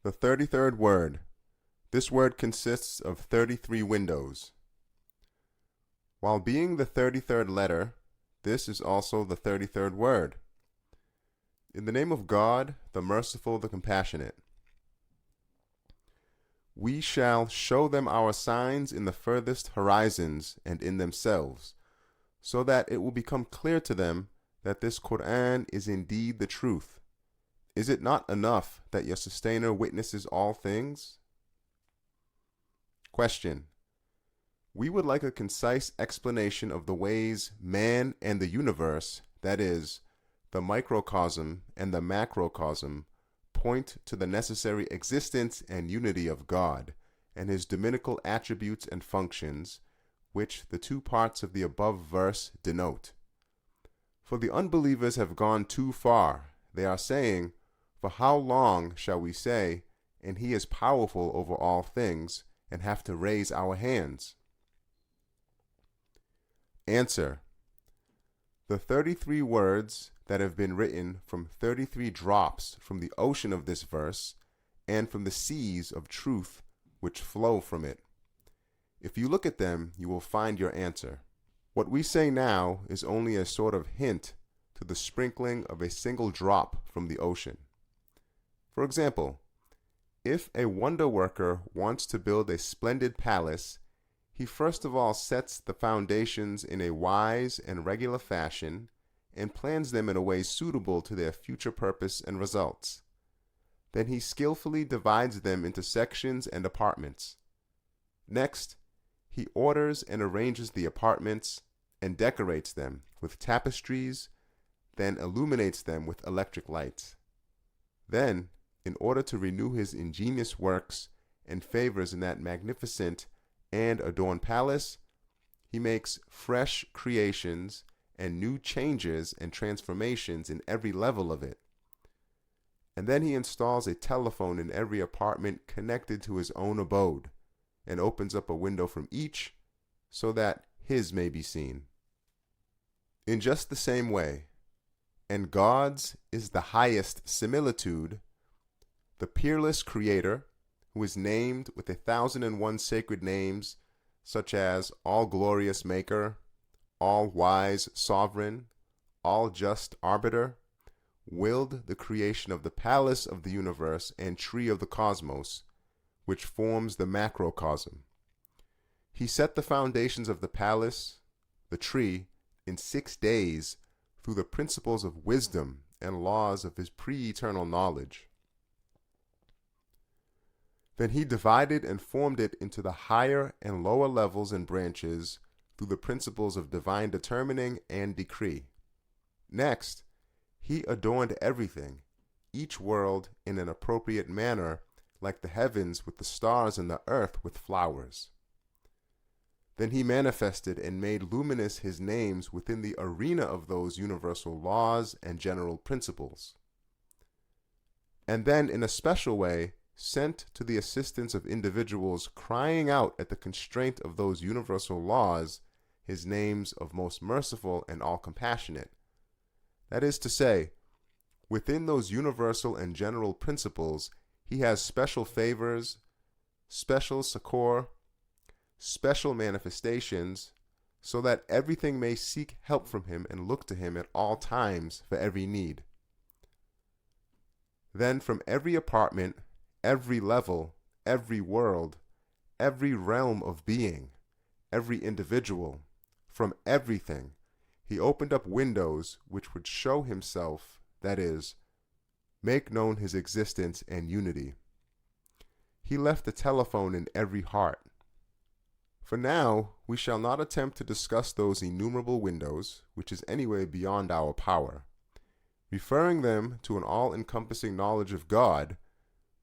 The 33rd word. This word consists of 33 windows. While being the 33rd letter, this is also the 33rd word. In the name of God, the merciful, the compassionate. We shall show them our signs in the furthest horizons and in themselves, so that it will become clear to them that this Quran is indeed the truth. Is it not enough that your sustainer witnesses all things? Question. We would like a concise explanation of the ways man and the universe, that is, the microcosm and the macrocosm, point to the necessary existence and unity of God and his dominical attributes and functions, which the two parts of the above verse denote. For the unbelievers have gone too far. They are saying, "For how long shall we say, and he is powerful over all things, and have to raise our hands?" Answer. The 33 words that have been written from 33 drops from the ocean of this verse and from the seas of truth which flow from it. If you look at them, you will find your answer. What we say now is only a sort of hint to the sprinkling of a single drop from the ocean. For example, if a wonder worker wants to build a splendid palace, he first of all sets the foundations in a wise and regular fashion and plans them in a way suitable to their future purpose and results. Then he skillfully divides them into sections and apartments. Next, he orders and arranges the apartments and decorates them with tapestries, then illuminates them with electric lights. Then, in order to renew his ingenious works and favors in that magnificent and adorned palace, he makes fresh creations and new changes and transformations in every level of it. And then he installs a telephone in every apartment connected to his own abode, and opens up a window from each so that his may be seen. In just the same way, and God's is the highest similitude, the peerless Creator, who is named with 1,001 sacred names, such as All-Glorious Maker, All-Wise Sovereign, All-Just Arbiter, willed the creation of the palace of the universe and tree of the cosmos, which forms the macrocosm. He set the foundations of the palace, the tree, in 6 days through the principles of wisdom and laws of his pre-eternal knowledge. Then he divided and formed it into the higher and lower levels and branches through the principles of divine determining and decree. Next, he adorned everything, each world in an appropriate manner, like the heavens with the stars and the earth with flowers. Then he manifested and made luminous his names within the arena of those universal laws and general principles. And then, in a special way, sent to the assistance of individuals crying out at the constraint of those universal laws his names of most merciful and all-compassionate. That is to say, within those universal and general principles, he has special favors, special succor, special manifestations, so that everything may seek help from him and look to him at all times for every need. Then from every apartment, every level, every world, every realm of being, every individual, from everything, he opened up windows which would show himself, that is, make known his existence and unity. He left the telephone in every heart. For now, we shall not attempt to discuss those innumerable windows, which is anyway beyond our power. Referring them to an all-encompassing knowledge of God,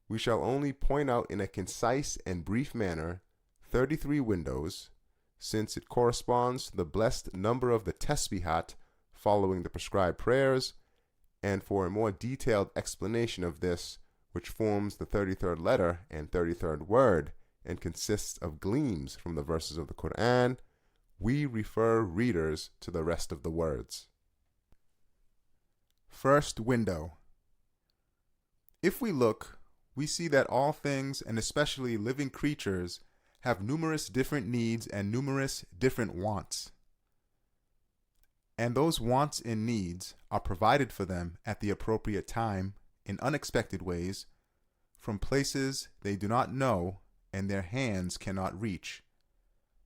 we shall only point out in a concise and brief manner 33 windows, since it corresponds to the blessed number of the Tesbihat following the prescribed prayers, and for a more detailed explanation of this, which forms the 33rd letter and 33rd word, and consists of gleams from the verses of the Quran, we refer readers to the rest of the words. First window. If we look, we see that all things, and especially living creatures, have numerous different needs and numerous different wants. And those wants and needs are provided for them at the appropriate time in unexpected ways from places they do not know and their hands cannot reach.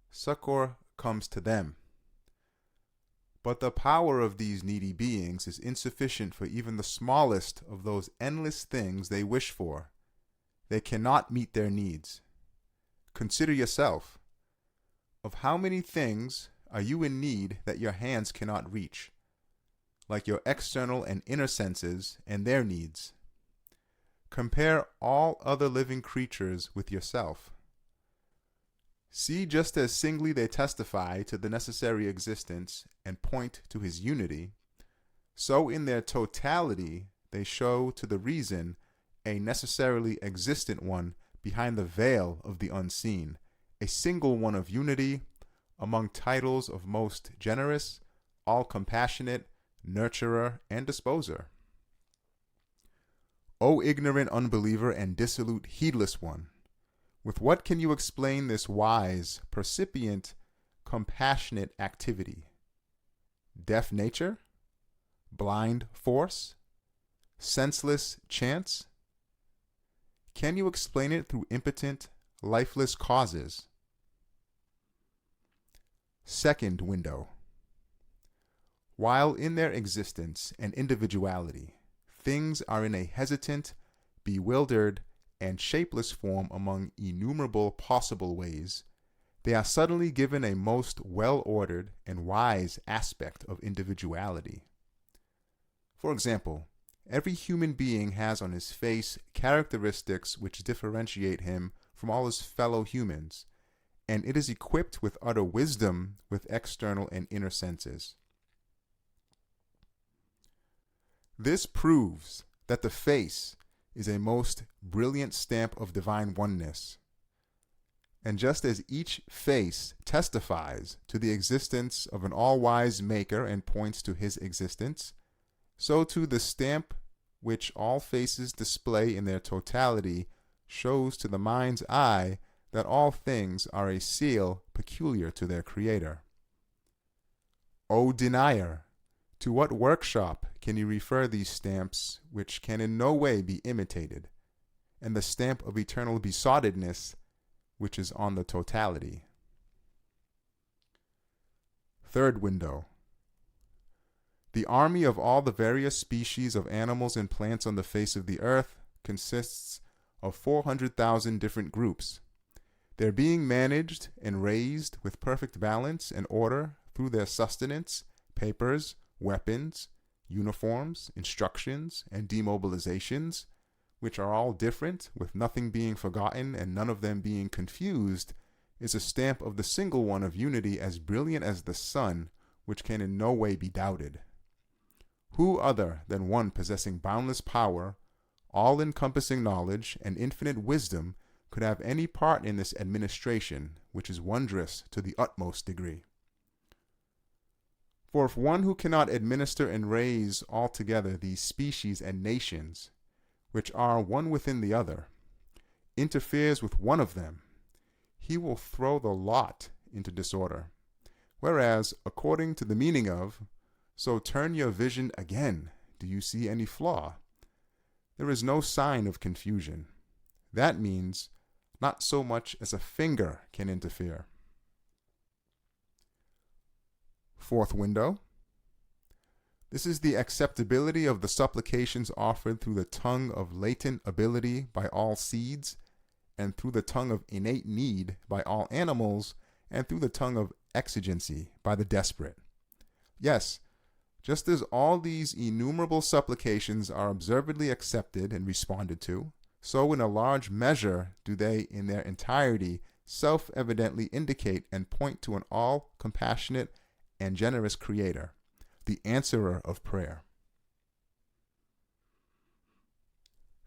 Succor comes to them. But the power of these needy beings is insufficient for even the smallest of those endless things they wish for. They cannot meet their needs. Consider yourself. Of how many things are you in need that your hands cannot reach, like your external and inner senses and their needs? Compare all other living creatures with yourself. See, just as singly they testify to the necessary existence and point to his unity, so in their totality they show to the reason a necessarily existent one behind the veil of the unseen, a single one of unity, among titles of most generous, all-compassionate, nurturer, and disposer. O ignorant unbeliever and dissolute heedless one, with what can you explain this wise, percipient, compassionate activity? Deaf nature? Blind force? Senseless chance? Can you explain it through impotent, lifeless causes? Second window. While in their existence and individuality, things are in a hesitant, bewildered, and shapeless form among innumerable possible ways, they are suddenly given a most well-ordered and wise aspect of individuality. For example, every human being has on his face characteristics which differentiate him from all his fellow humans, and it is equipped with utter wisdom with external and inner senses. This proves that the face is a most brilliant stamp of divine oneness. And just as each face testifies to the existence of an all-wise maker and points to his existence, so too the stamp which all faces display in their totality shows to the mind's eye that all things are a seal peculiar to their Creator. O denier, to what workshop can you refer these stamps which can in no way be imitated, and the stamp of eternal besottedness which is on the totality? Third window. The army of all the various species of animals and plants on the face of the earth consists of 400,000 different groups. They're being managed and raised with perfect balance and order through their sustenance, papers, weapons, uniforms, instructions, and demobilizations, which are all different, with nothing being forgotten and none of them being confused, is a stamp of the single one of unity as brilliant as the sun, which can in no way be doubted. Who other than one possessing boundless power, all-encompassing knowledge, and infinite wisdom could have any part in this administration, which is wondrous to the utmost degree? For if one who cannot administer and raise altogether these species and nations, which are one within the other, interferes with one of them, he will throw the lot into disorder. Whereas, according to the meaning of, so turn your vision again, do you see any flaw? There is no sign of confusion. That means not so much as a finger can interfere. Fourth window. This is the acceptability of the supplications offered through the tongue of latent ability by all seeds, and through the tongue of innate need by all animals, and through the tongue of exigency by the desperate. Yes, just as all these innumerable supplications are observedly accepted and responded to, so in a large measure do they in their entirety self-evidently indicate and point to an all-compassionate and generous Creator, the answerer of prayer.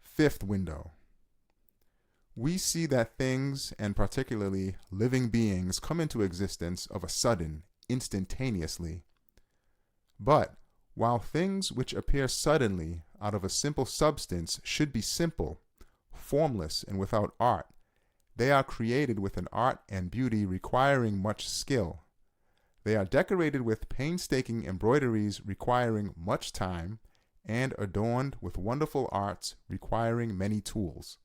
Fifth window. We see that things, and particularly living beings, come into existence of a sudden, instantaneously. But while things which appear suddenly out of a simple substance should be simple, formless and without art. They are created with an art and beauty requiring much skill. They are decorated with painstaking embroideries requiring much time, and adorned with wonderful arts requiring many tools.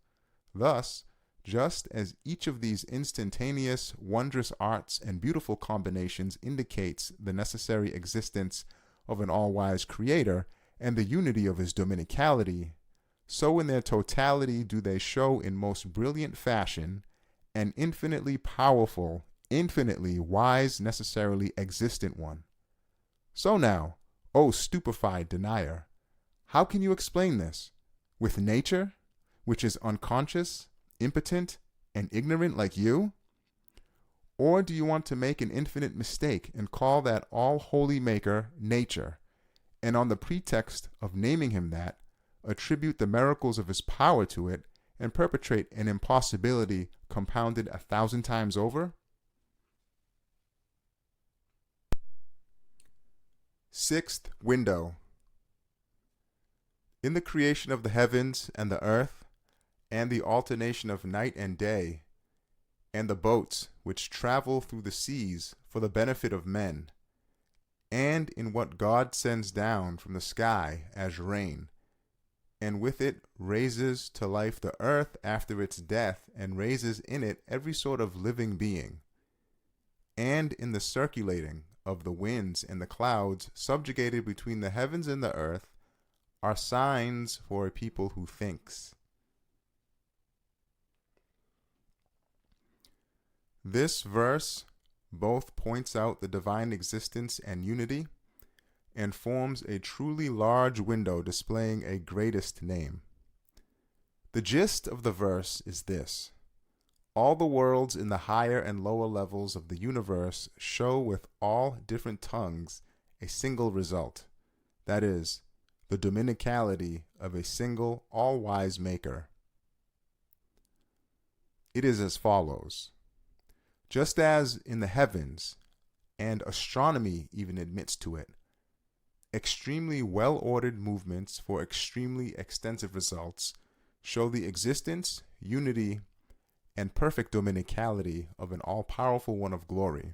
Thus, just as each of these instantaneous, wondrous arts and beautiful combinations indicates the necessary existence of an all-wise creator and the unity of his dominicality, so in their totality do they show in most brilliant fashion an infinitely powerful, infinitely wise, necessarily existent one. So now, O stupefied denier, how can you explain this? With nature, which is unconscious, impotent, and ignorant like you? Or do you want to make an infinite mistake and call that all-holy maker nature, and on the pretext of naming him that, attribute the miracles of his power to it, and perpetrate an impossibility compounded 1,000 times over? Sixth window. In the creation of the heavens and the earth, and the alternation of night and day, and the boats which travel through the seas for the benefit of men, and in what God sends down from the sky as rain, and with it raises to life the earth after its death, and raises in it every sort of living being, and in the circulating of the winds and the clouds subjugated between the heavens and the earth, are signs for a people who thinks. This verse both points out the divine existence and unity, and forms a truly large window displaying a greatest name. The gist of the verse is this: all the worlds in the higher and lower levels of the universe show with all different tongues a single result, that is, the dominicality of a single all-wise maker. It is as follows. Just as in the heavens, and astronomy even admits to it, extremely well-ordered movements for extremely extensive results show the existence, unity, and perfect dominicality of an all-powerful one of glory.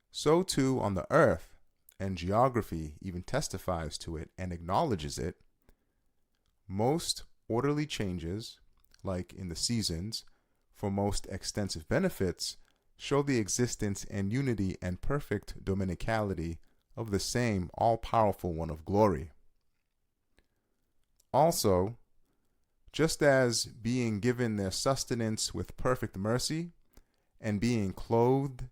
So too on the earth, and geography even testifies to it and acknowledges it, most orderly changes, like in the seasons, for most extensive benefits, show the existence and unity and perfect dominicality of the same all-powerful one of glory. Also, just as being given their sustenance with perfect mercy, and being clothed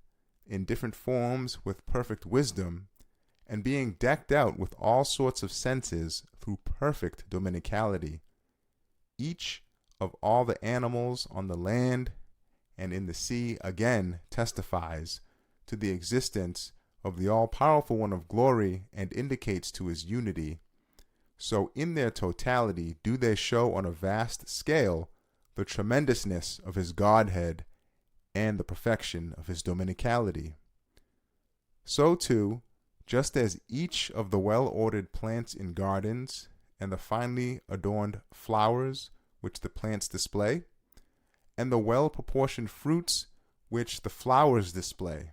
in different forms with perfect wisdom, and being decked out with all sorts of senses through perfect dominicality, each of all the animals on the land and in the sea again testifies to the existence of the all-powerful one of glory and indicates to his unity. So in their totality do they show on a vast scale the tremendousness of his Godhead and the perfection of his dominicality. So too, just as each of the well-ordered plants in gardens and the finely adorned flowers which the plants display, and the well-proportioned fruits which the flowers display,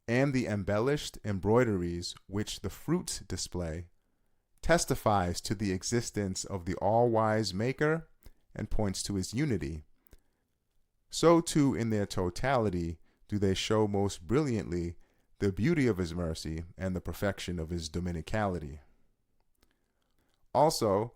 and the embellished embroideries which the fruits display, testifies to the existence of the all-wise maker and points to his unity. So too in their totality do they show most brilliantly the beauty of his mercy and the perfection of his dominicality. Also,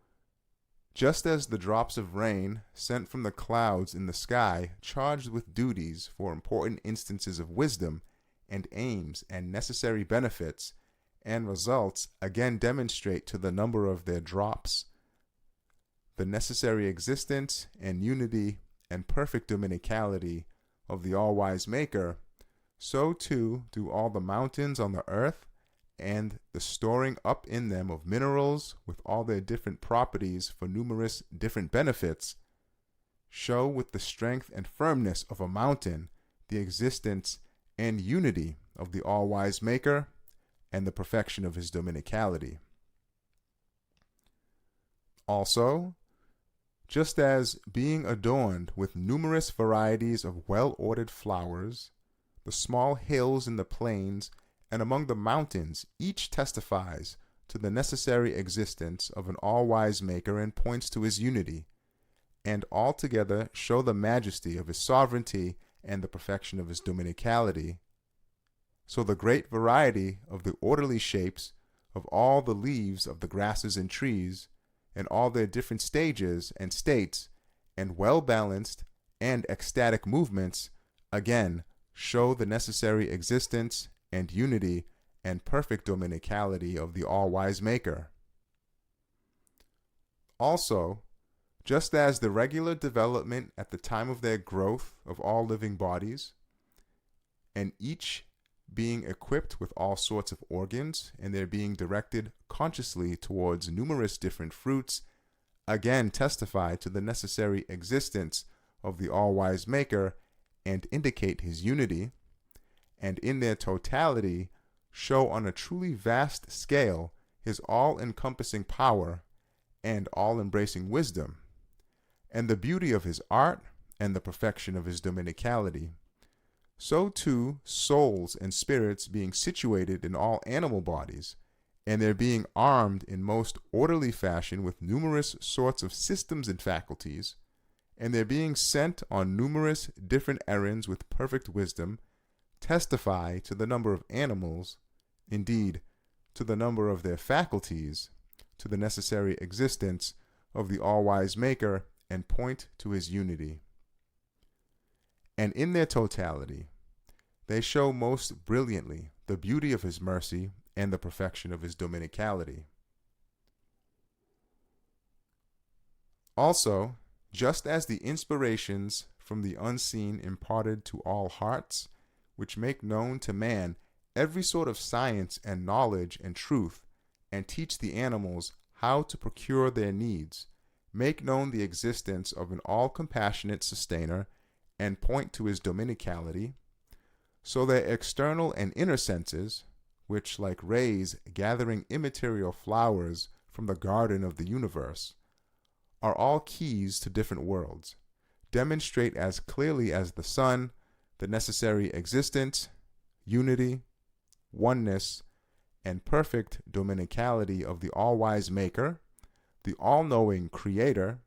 just as the drops of rain sent from the clouds in the sky charged with duties for important instances of wisdom and aims and necessary benefits and results again demonstrate to the number of their drops the necessary existence and unity and perfect dominicality of the all-wise maker, so too do all the mountains on the earth and the storing up in them of minerals with all their different properties for numerous different benefits show with the strength and firmness of a mountain the existence and unity of the all-wise maker and the perfection of his dominicality. Also, just as being adorned with numerous varieties of well-ordered flowers, the small hills in the plains and among the mountains each testifies to the necessary existence of an all-wise Maker and points to his unity, and altogether show the majesty of his sovereignty and the perfection of his dominicality, so the great variety of the orderly shapes of all the leaves of the grasses and trees, and all their different stages and states, and well-balanced and ecstatic movements, again show the necessary existence and unity and perfect dominicality of the all-wise Maker. Also, just as the regular development at the time of their growth of all living bodies, and each being equipped with all sorts of organs, and their being directed consciously towards numerous different fruits, again testify to the necessary existence of the all-wise Maker and indicate his unity, and in their totality show on a truly vast scale his all-encompassing power and all-embracing wisdom, and the beauty of his art and the perfection of his dominicality. So too souls and spirits being situated in all animal bodies, and their being armed in most orderly fashion with numerous sorts of systems and faculties, and their being sent on numerous different errands with perfect wisdom, testify to the number of animals, indeed, to the number of their faculties, to the necessary existence of the all-wise Maker, and point to his unity. And in their totality, they show most brilliantly the beauty of his mercy and the perfection of his dominicality. Also, just as the inspirations from the unseen imparted to all hearts, which make known to man every sort of science and knowledge and truth, and teach the animals how to procure their needs, make known the existence of an all-compassionate sustainer, and point to his dominicality, so their external and inner senses, which like rays gathering immaterial flowers from the garden of the universe, are all keys to different worlds, demonstrate as clearly as the sun the necessary existence, unity, oneness, and perfect dominicality of the all-wise Maker, the all-knowing Creator,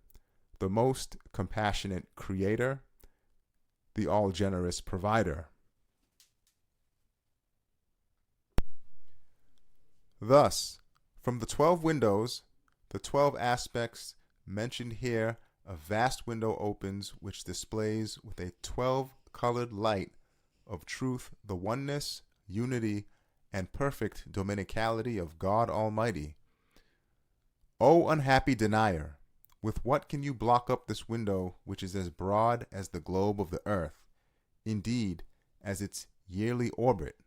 the most compassionate Creator, the all-generous Provider. Thus, from the 12 windows, the 12 aspects mentioned here, a vast window opens which displays with a 12-colored light of truth the oneness, unity, and perfect dominicality of God Almighty. O unhappy denier, with what can you block up this window which is as broad as the globe of the earth, indeed, as its yearly orbit?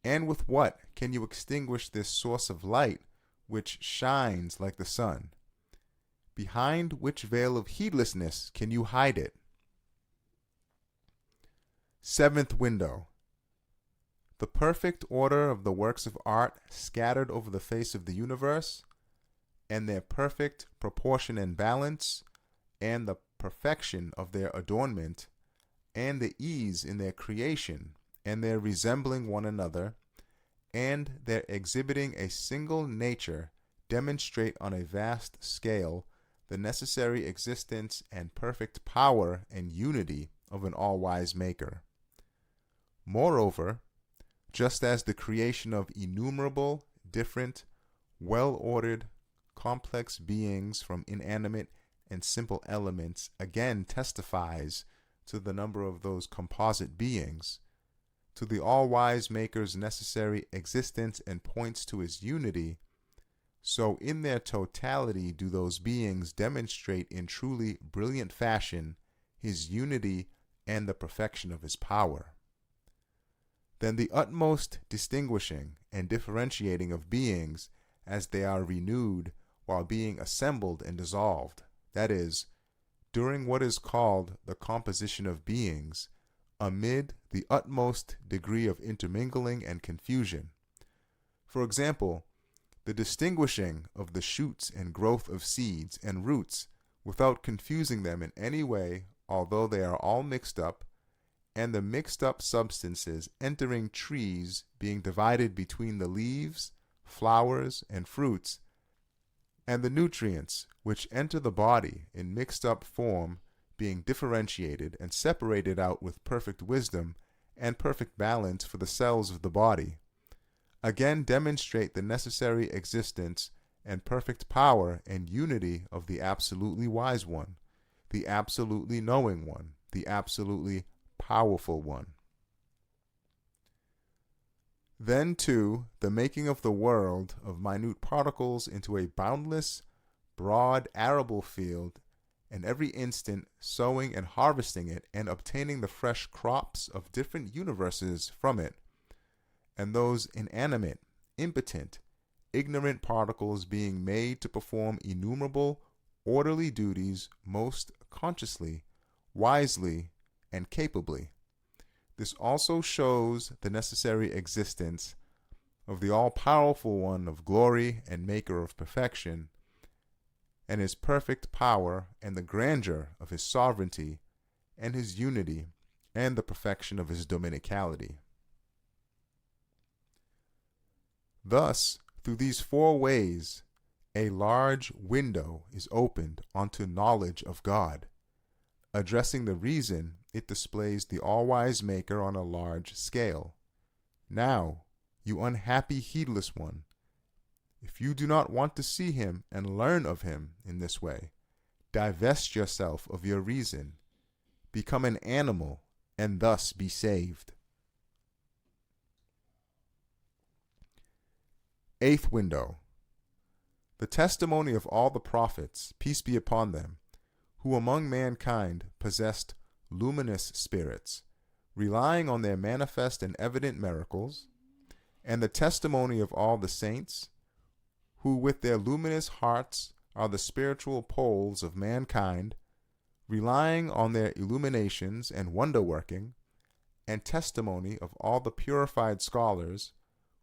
And with what can you extinguish this source of light which shines like the sun? Behind which veil of heedlessness can you hide it? Seventh window. The perfect order of the works of art scattered over the face of the universe, and their perfect proportion and balance, and the perfection of their adornment, and the ease in their creation, and their resembling one another, and their exhibiting a single nature, demonstrate on a vast scale the necessary existence and perfect power and unity of an all-wise Maker. Moreover, just as the creation of innumerable, different, well-ordered, complex beings from inanimate and simple elements again testifies to the number of those composite beings, to the all-wise Maker's necessary existence and points to his unity, so in their totality do those beings demonstrate in truly brilliant fashion his unity and the perfection of his power. Then the utmost distinguishing and differentiating of beings as they are renewed while being assembled and dissolved, that is, during what is called the composition of beings, amid the utmost degree of intermingling and confusion. For example, the distinguishing of the shoots and growth of seeds and roots without confusing them in any way, although they are all mixed up, and the mixed up substances entering trees being divided between the leaves, flowers, and fruits, and the nutrients which enter the body in mixed up form being differentiated and separated out with perfect wisdom and perfect balance for the cells of the body, again demonstrate the necessary existence and perfect power and unity of the absolutely wise one, the absolutely knowing one, the absolutely powerful one. Then, too, the making of the world of minute particles into a boundless, broad, arable field, and every instant sowing and harvesting it and obtaining the fresh crops of different universes from it, and those inanimate, impotent, ignorant particles being made to perform innumerable, orderly duties most consciously, wisely, and capably. This also shows the necessary existence of the all-powerful one of glory and maker of perfection, and his perfect power and the grandeur of his sovereignty and his unity and the perfection of his dominicality. Thus, through these four ways, a large window is opened onto knowledge of God. Addressing the reason, it displays the all-wise maker on a large scale. Now, you unhappy heedless one, if you do not want to see him and learn of him in this way, divest yourself of your reason, become an animal, and thus be saved. Eighth window. The testimony of all the prophets, peace be upon them, who among mankind possessed luminous spirits, relying on their manifest and evident miracles, and the testimony of all the saints, who with their luminous hearts are the spiritual poles of mankind, relying on their illuminations and wonder-working, and testimony of all the purified scholars,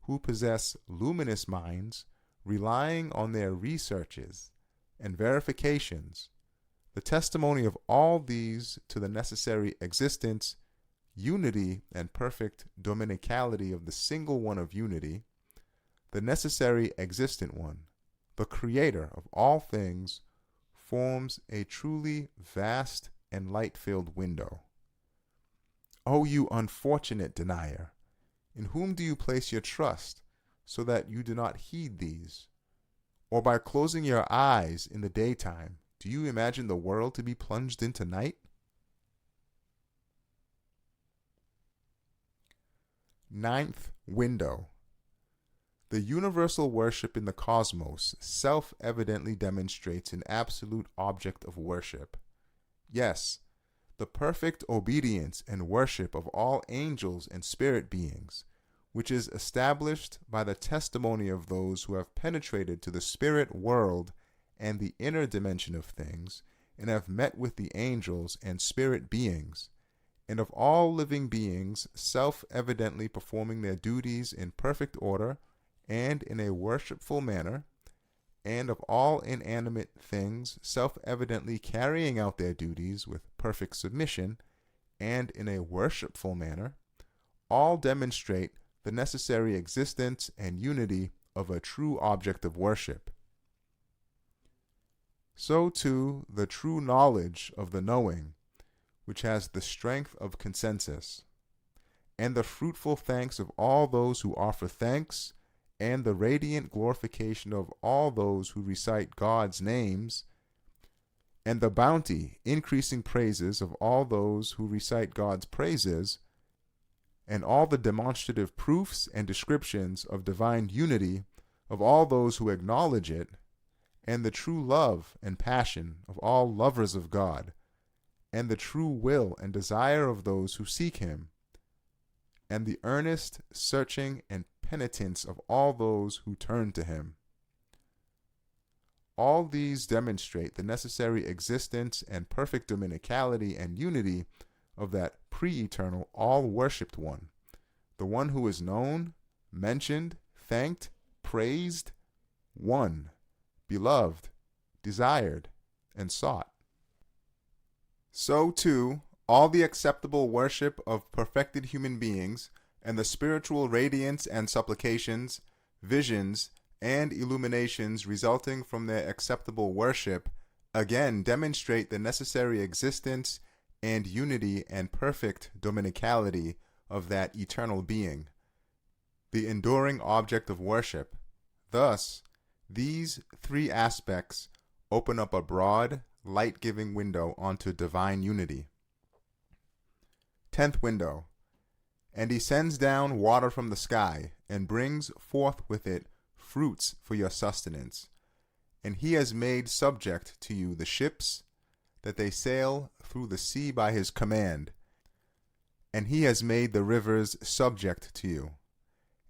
who possess luminous minds, relying on their researches and verifications, the testimony of all these to the necessary existence, unity, and perfect dominicality of the single one of unity, the necessary existent one, the creator of all things, forms a truly vast and light-filled window. O you unfortunate denier! In whom do you place your trust, so that you do not heed these? Or by closing your eyes in the daytime, do you imagine the world to be plunged into night? Ninth window. The universal worship in the cosmos self-evidently demonstrates an absolute object of worship. Yes, the perfect obedience and worship of all angels and spirit beings, which is established by the testimony of those who have penetrated to the spirit world and the inner dimension of things, and have met with the angels and spirit beings, and of all living beings self-evidently performing their duties in perfect order and in a worshipful manner, and of all inanimate things self-evidently carrying out their duties with perfect submission and in a worshipful manner, all demonstrate the necessary existence and unity of a true object of worship. So too the true knowledge of the knowing, which has the strength of consensus, and the fruitful thanks of all those who offer thanks, and the radiant glorification of all those who recite God's names, and the bounty, increasing praises of all those who recite God's praises, and all the demonstrative proofs and descriptions of divine unity of all those who acknowledge it, and the true love and passion of all lovers of God, and the true will and desire of those who seek him, and the earnest searching and penitence of all those who turn to him. All these demonstrate the necessary existence and perfect dominicality and unity of that pre-eternal, all-worshipped one, the one who is known, mentioned, thanked, praised, won, beloved, desired, and sought. So too, all the acceptable worship of perfected human beings and the spiritual radiance and supplications, visions, and illuminations resulting from their acceptable worship again demonstrate the necessary existence and unity and perfect dominicality of that eternal being, the enduring object of worship. Thus, these three aspects open up a broad, light-giving window onto divine unity. 10th window. And he sends down water from the sky, and brings forth with it fruits for your sustenance. And he has made subject to you the ships, that they sail through the sea by his command. And he has made the rivers subject to you.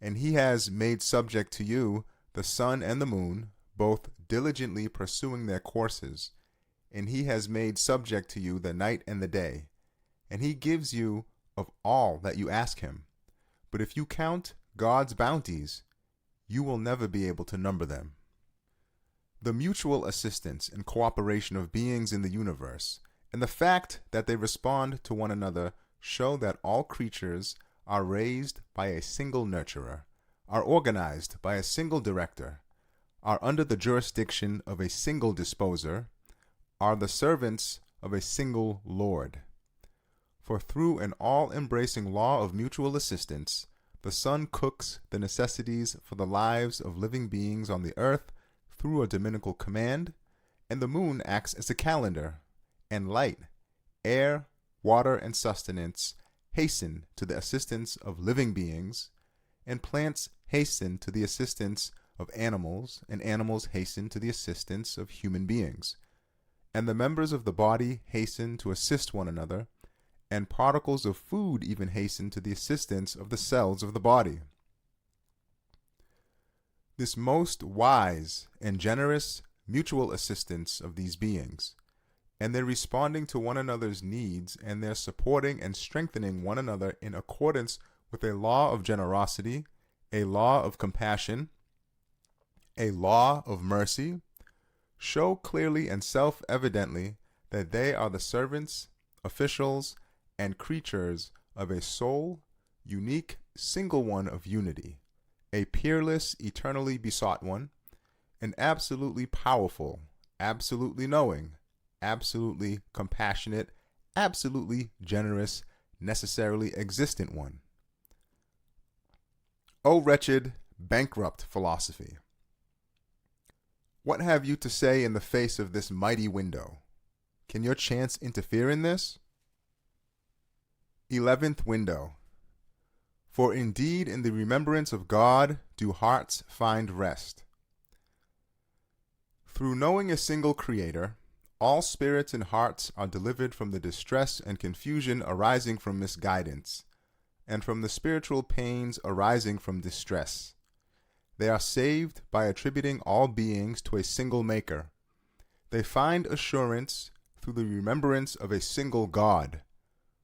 And he has made subject to you the sun and the moon, both diligently pursuing their courses. And he has made subject to you the night and the day. And he gives you of all that you ask him. But if you count God's bounties, you will never be able to number them. The mutual assistance and cooperation of beings in the universe, and the fact that they respond to one another, show that all creatures are raised by a single nurturer, are organized by a single director, are under the jurisdiction of a single disposer, are the servants of a single Lord. For through an all-embracing law of mutual assistance, the sun cooks the necessities for the lives of living beings on the earth through a dominical command, and the moon acts as a calendar, and light, air, water, and sustenance hasten to the assistance of living beings, and plants hasten to the assistance of animals, and animals hasten to the assistance of human beings. And the members of the body hasten to assist one another, and particles of food even hasten to the assistance of the cells of the body. This most wise and generous mutual assistance of these beings, and their responding to one another's needs, and their supporting and strengthening one another in accordance with a law of generosity, a law of compassion, a law of mercy, show clearly and self-evidently that they are the servants, officials, and creatures of a sole, unique, single one of unity, a peerless, eternally besought one, an absolutely powerful, absolutely knowing, absolutely compassionate, absolutely generous, necessarily existent one. O wretched, bankrupt philosophy! What have you to say in the face of this mighty window? Can your chance interfere in this? 11th window. For indeed in the remembrance of God do hearts find rest. Through knowing a single Creator, all spirits and hearts are delivered from the distress and confusion arising from misguidance, and from the spiritual pains arising from distress. They are saved by attributing all beings to a single Maker. They find assurance through the remembrance of a single God.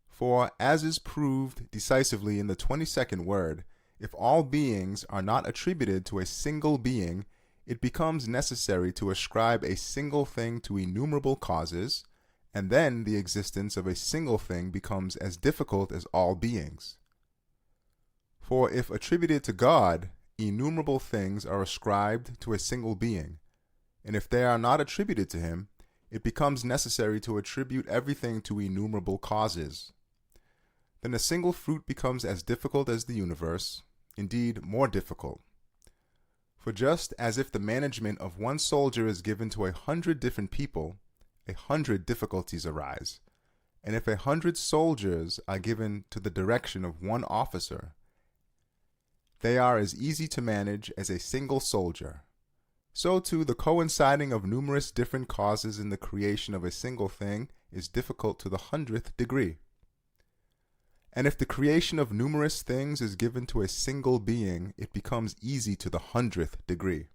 For, as is proved decisively in the 22nd word, if all beings are not attributed to a single being, it becomes necessary to ascribe a single thing to innumerable causes, and then the existence of a single thing becomes as difficult as all beings. For if attributed to God, innumerable things are ascribed to a single being, and if they are not attributed to him, it becomes necessary to attribute everything to innumerable causes. Then a single fruit becomes as difficult as the universe, indeed more difficult. For just as if the management of one soldier is given to 100 different people, 100 difficulties arise, and if 100 soldiers are given to the direction of one officer, they are as easy to manage as a single soldier. So too the coinciding of numerous different causes in the creation of a single thing is difficult to the 100th degree. And if the creation of numerous things is given to a single being, it becomes easy to the 100th degree.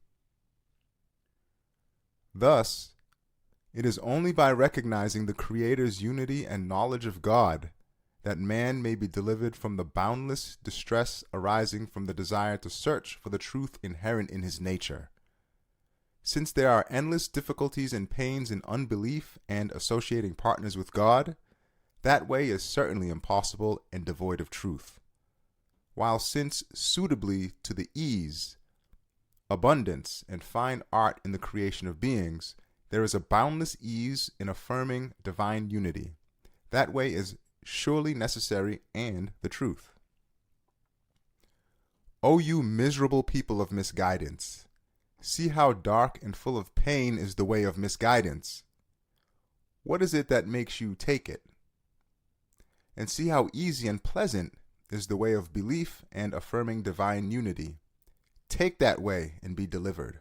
Thus, it is only by recognizing the Creator's unity and knowledge of God that man may be delivered from the boundless distress arising from the desire to search for the truth inherent in his nature. Since there are endless difficulties and pains in unbelief and associating partners with God, that way is certainly impossible and devoid of truth. While since suitably to the ease, abundance, and fine art in the creation of beings, there is a boundless ease in affirming divine unity, that way is surely necessary and the truth. O you miserable people of misguidance! See how dark and full of pain is the way of misguidance. What is it that makes you take it? And see how easy and pleasant is the way of belief and affirming divine unity. Take that way and be delivered.